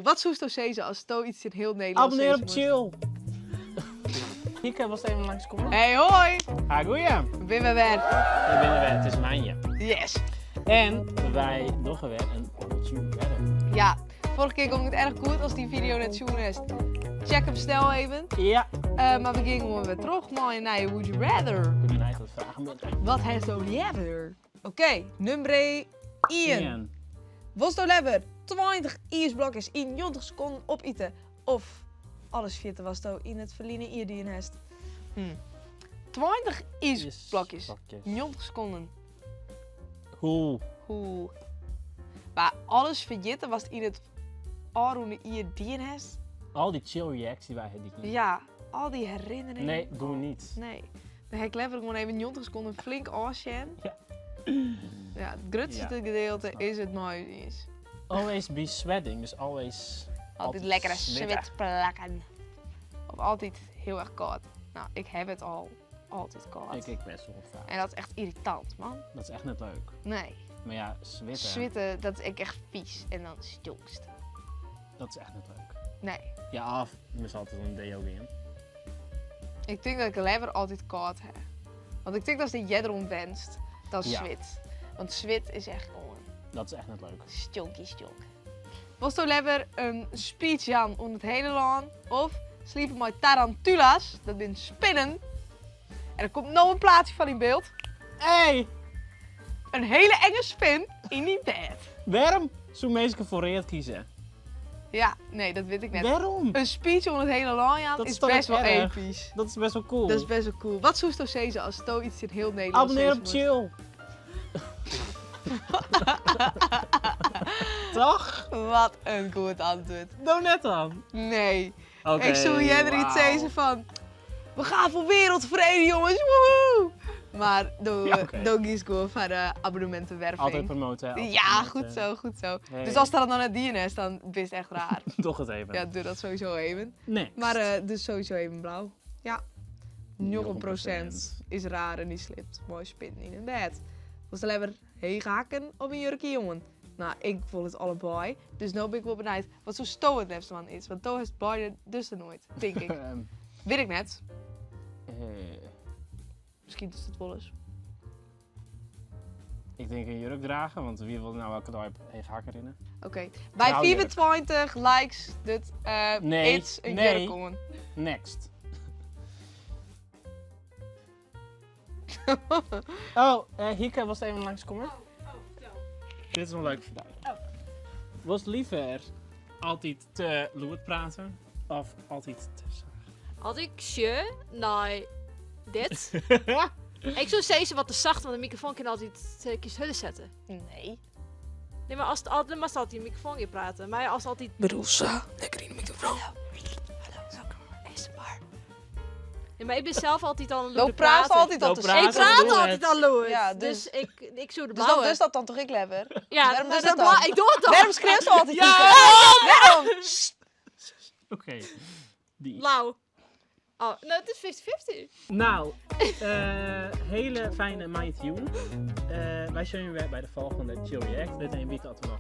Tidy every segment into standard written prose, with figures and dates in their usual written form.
Wat zoest toch Ceza als het iets in heel Nederland Abonneer op moest? Chill. Hieke, was even langskomen? Hey hoi! Ha, goeie. Ik ben weer weg. Ik ben er weer, het is Manje. Yes! En wij nog weer een potje verder. Ja, vorige keer ging het erg goed als die video net zoen is. Check hem snel even. Ja. Maar we gingen weer terug naar je Would You Rather. Ik ben eigenlijk wat vragen met Wat heeft je liever? Oké, nummer 1. Was je liever 20 ijsblokjes in 90 seconden opeten? Of alles vierten was je in het verliezen hier die je hebt? 20 ijsblokjes in 90 seconden. Hoe? Hoe? Maar alles vergeten was in het aanroende hier die je hebt? Al die chill reacts die wij hebben. Ja, al die herinneringen. Nee, doe niet. Nee. Dan heb ik liever gewoon even 90 seconden flink afsjen. Ja. Ja, het grootste gedeelte is het nooit is. Always be sweating, dus always... Altijd lekkere zwitten. zwitplakken. Of altijd heel erg koud. Nou, ik heb het al altijd koud. Ik best wel vaak. En dat is echt irritant, man. Dat is echt net leuk. Nee. Maar ja, zwitten, Zwitten, dat is echt vies. En dan stonkst. dat is echt net leuk. Nee. Ja, af. Je is altijd een deo in. Ik denk dat ik liever altijd koud heb. Want ik denk dat je erom wenst dan Ja. zwit. Want zwit is echt gewoon Dat is echt net leuk. stonky stonk. Was je liever een speech aan om het hele land? Of sliepen met tarantulas, dat zijn spinnen. En er komt nog een plaatje van in beeld. Hey! Een hele enge spin in die bed. Waarom zou mensen voor reet kiezen? Ja, nee, dat weet ik net. Waarom? Een speech om het hele land aan Dat is is toch best wel niet erg? episch. Dat is best wel cool. Dat is best wel cool. Wat zoest toch Ceza als het iets in heel Nederland Abonneer op Chill. Toch? Wat een goed antwoord. Doe net dan. Nee. Oké, Ik zou jij er iets wauw. zeggen van... We gaan voor wereldvrede, jongens. Woehoe! Maar doe Ja, oké. kies gewoon voor de abonnementenwerving. Altijd promoten. Altijd Ja, promoten. goed zo, goed zo. Hey. Dus als dat dan net die is, dan is het echt raar. Toch het even. Ja, doe dat sowieso even. Next. Maar dus sowieso even blauw. Ja. 0% 0%. is raar en die slipt. Mooi spin in een bed. Was er liever haken of een jurkje, jongen? Nou, ik voel het allebei. Dus nu ben ik wel benieuwd wat zo'n stoel het liefst van is. Want Toe heeft beide dus er nooit, denk ik. Weet ik net. Misschien is het wel eens. Ik denk een jurk dragen, want wie wil nou elke dag even hakken in? Oké. Bij Trouwjurk. 24 likes dit Nee, iets een nee. jurk komen. Next. Oh, Hieke, was het even langskomen? Dit is wel leuk voor jou. Was het liever altijd te loerd praten of altijd te Had ik je, nou, dit. Ik zou steeds wat te zacht, want de microfoon kan altijd kies hullen zetten. Nee. Nee, maar als het altijd, maar altijd in de microfoon je praten. Maar als altijd. Bedoel zo, lekker in de microfoon. Nee, maar ik ben zelf altijd al een Lo loede praat praten. altijd al te Lo praat Ik zacht. praat doe altijd het. al lood. Ja, dus dus- ik zou de Dus blauwe. dat dan toch ik liever? Ja, Waarom maar doe je dat dat dan? ik doe het dan. Waarom schreeuwt ze altijd? Ja, Waarom? Oké. Die. Blauw. Oh, nou, het is 50-50. Nou, hele fijne Mind Tune. Wij zien je weer bij de volgende Chill React. Dit een week dat we nog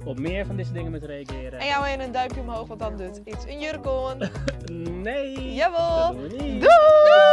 op meer van deze dingen moeten reageren. En jou in een duimpje omhoog, want dan doet iets een jurk on. Nee. Jawel. Dat doen we niet. Doei!